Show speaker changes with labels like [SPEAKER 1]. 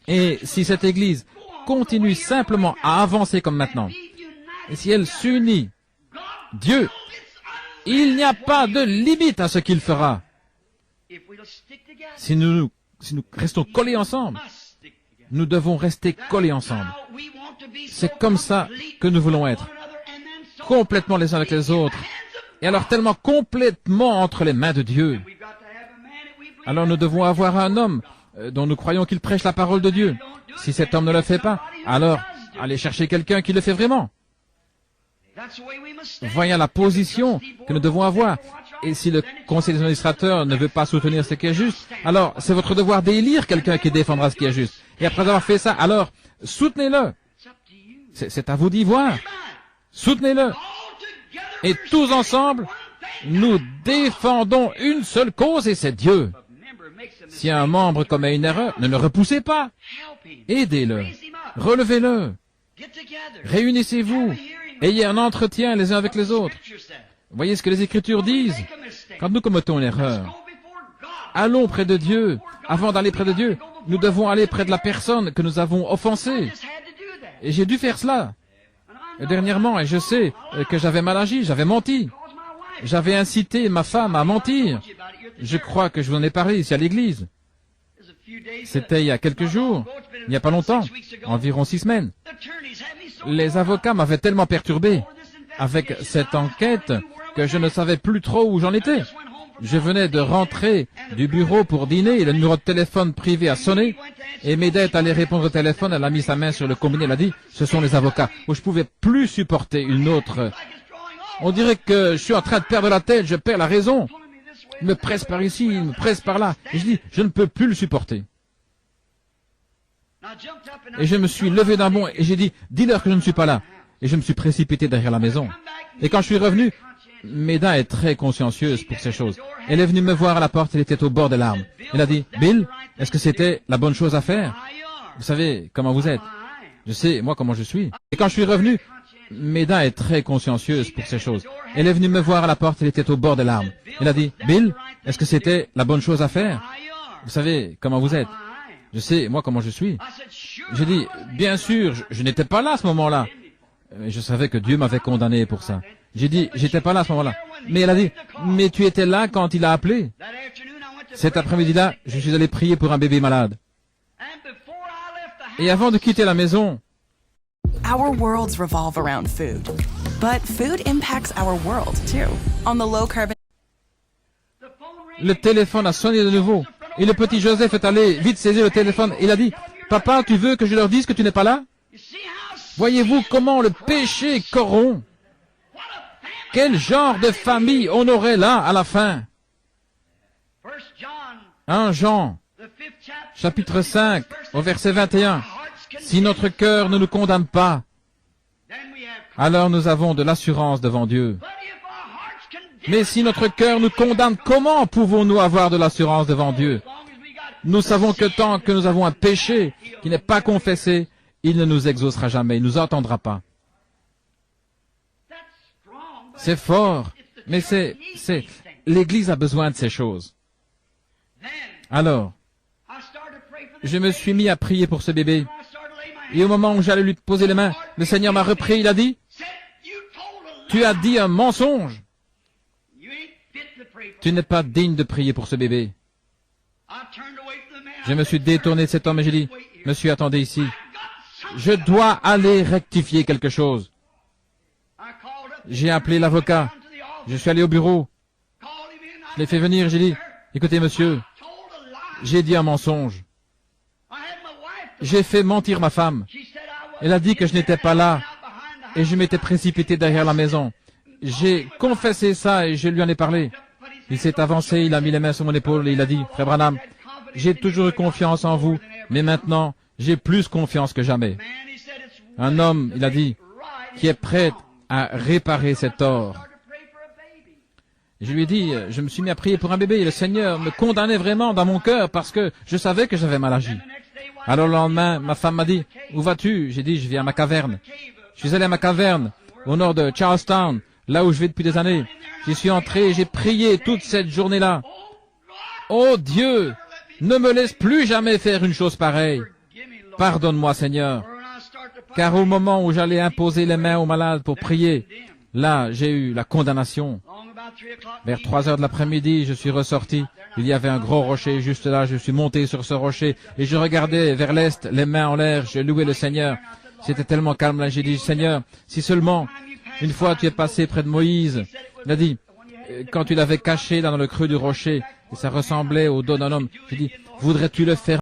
[SPEAKER 1] Et si cette Église continue simplement à avancer comme maintenant, et si elle s'unit, Dieu, il n'y a pas de limite à ce qu'il fera. Si nous restons collés ensemble, nous devons rester collés ensemble. C'est comme ça que nous voulons être, complètement les uns avec les autres, et alors tellement complètement entre les mains de Dieu. Alors nous devons avoir un homme dont nous croyons qu'il prêche la parole de Dieu. Si cet homme ne le fait pas, alors allez chercher quelqu'un qui le fait vraiment. Voyons la position que nous devons avoir. Et si le conseil des administrateurs ne veut pas soutenir ce qui est juste, alors c'est votre devoir d'élire quelqu'un qui défendra ce qui est juste. Et après avoir fait ça, alors soutenez-le. C'est à vous d'y voir. Soutenez-le. Et tous ensemble, nous défendons une seule cause et c'est Dieu. Si un membre commet une erreur, ne le repoussez pas. Aidez-le. Relevez-le. Réunissez-vous. Ayez un entretien les uns avec les autres. Voyez ce que les Écritures disent. Quand nous commettons une erreur, allons près de Dieu. Avant d'aller près de Dieu, nous devons aller près de la personne que nous avons offensée. Et j'ai dû faire cela. Et dernièrement, et je sais que j'avais mal agi, j'avais menti. J'avais incité ma femme à mentir. Je crois que je vous en ai parlé ici à l'église. C'était il y a quelques jours, il n'y a pas longtemps, environ 6 semaines. Les avocats m'avaient tellement perturbé avec cette enquête que je ne savais plus trop où j'en étais. Je venais de rentrer du bureau pour dîner et le numéro de téléphone privé a sonné et Méda est allée répondre au téléphone. Elle a mis sa main sur le combiné, elle a dit « Ce sont les avocats » où je pouvais plus supporter une autre. On dirait que je suis en train de perdre la tête, je perds la raison. Il me presse par ici, il me presse par là. Et je dis « Je ne peux plus le supporter ». Et je me suis levé d'un bond et j'ai dit « Dis-leur que je ne suis pas là ». Et je me suis précipité derrière la maison. Et quand je suis revenu, Méda est très consciencieuse pour ces choses. Elle est venue me voir à la porte, elle était au bord des larmes. Elle a dit, Bill, est-ce que c'était la bonne chose à faire? Vous savez comment vous êtes. Je sais, moi, comment je suis. Et quand je suis revenu, Méda est très consciencieuse pour ces choses. Elle est venue me voir à la porte, elle était au bord des larmes. Elle a dit, Bill, est-ce que c'était la bonne chose à faire? Vous savez comment vous êtes. Je sais, moi, comment je suis. J'ai dit, bien sûr, je n'étais pas là à ce moment-là. Je savais que Dieu m'avait condamné pour ça. J'ai dit, j'étais pas là à ce moment-là. Mais elle a dit, mais tu étais là quand il a appelé. Cet après-midi-là, je suis allé prier pour un bébé malade. Et avant de quitter la maison,
[SPEAKER 2] Our worlds revolve around food. But food impacts our world too. On the low carbon
[SPEAKER 1] le téléphone a sonné de nouveau. Et le petit Joseph est allé vite saisir le téléphone. Il a dit, papa, tu veux que je leur dise que tu n'es pas là? Voyez-vous comment le péché corrompt? Quel genre de famille on aurait là à la fin? 1 Jean, chapitre 5, au verset 21. Si notre cœur ne nous condamne pas, alors nous avons de l'assurance devant Dieu. Mais si notre cœur nous condamne, comment pouvons-nous avoir de l'assurance devant Dieu? Nous savons que tant que nous avons un péché qui n'est pas confessé, il ne nous exaucera jamais, il ne nous entendra pas. C'est fort, mais l'Église a besoin de ces choses. Alors, je me suis mis à prier pour ce bébé. Et au moment où j'allais lui poser les mains, le Seigneur m'a repris, il a dit, tu as dit un mensonge. Tu n'es pas digne de prier pour ce bébé. Je me suis détourné de cet homme et j'ai dit, monsieur, attendez ici. Je dois aller rectifier quelque chose. J'ai appelé l'avocat. Je suis allé au bureau. Je l'ai fait venir et j'ai dit, écoutez monsieur, j'ai dit un mensonge. J'ai fait mentir ma femme. Elle a dit que je n'étais pas là et je m'étais précipité derrière la maison. J'ai confessé ça et je lui en ai parlé. Il s'est avancé, il a mis les mains sur mon épaule et il a dit, frère Branham, j'ai toujours eu confiance en vous, mais maintenant, j'ai plus confiance que jamais. Un homme, il a dit, qui est prêt à réparer cet tort. Je lui ai dit, je me suis mis à prier pour un bébé et le Seigneur me condamnait vraiment dans mon cœur parce que je savais que j'avais mal agi. Alors le lendemain, ma femme m'a dit, où vas-tu? J'ai dit, je viens à ma caverne. Je suis allé à ma caverne, au nord de Charlestown, là où je vais depuis des années. J'y suis entré et j'ai prié toute cette journée-là. Oh Dieu, ne me laisse plus jamais faire une chose pareille. Pardonne-moi, Seigneur. Car au moment où j'allais imposer les mains aux malades pour prier, là, j'ai eu la condamnation. Vers 3 heures de l'après-midi, je suis ressorti. Il y avait un gros rocher juste là. Je suis monté sur ce rocher et je regardais vers l'est, les mains en l'air. Je louais le Seigneur. C'était tellement calme là. J'ai dit, Seigneur, si seulement une fois tu es passé près de Moïse, il a dit, quand tu l'avais caché dans le creux du rocher, et ça ressemblait au dos d'un homme, j'ai dit, voudrais-tu le faire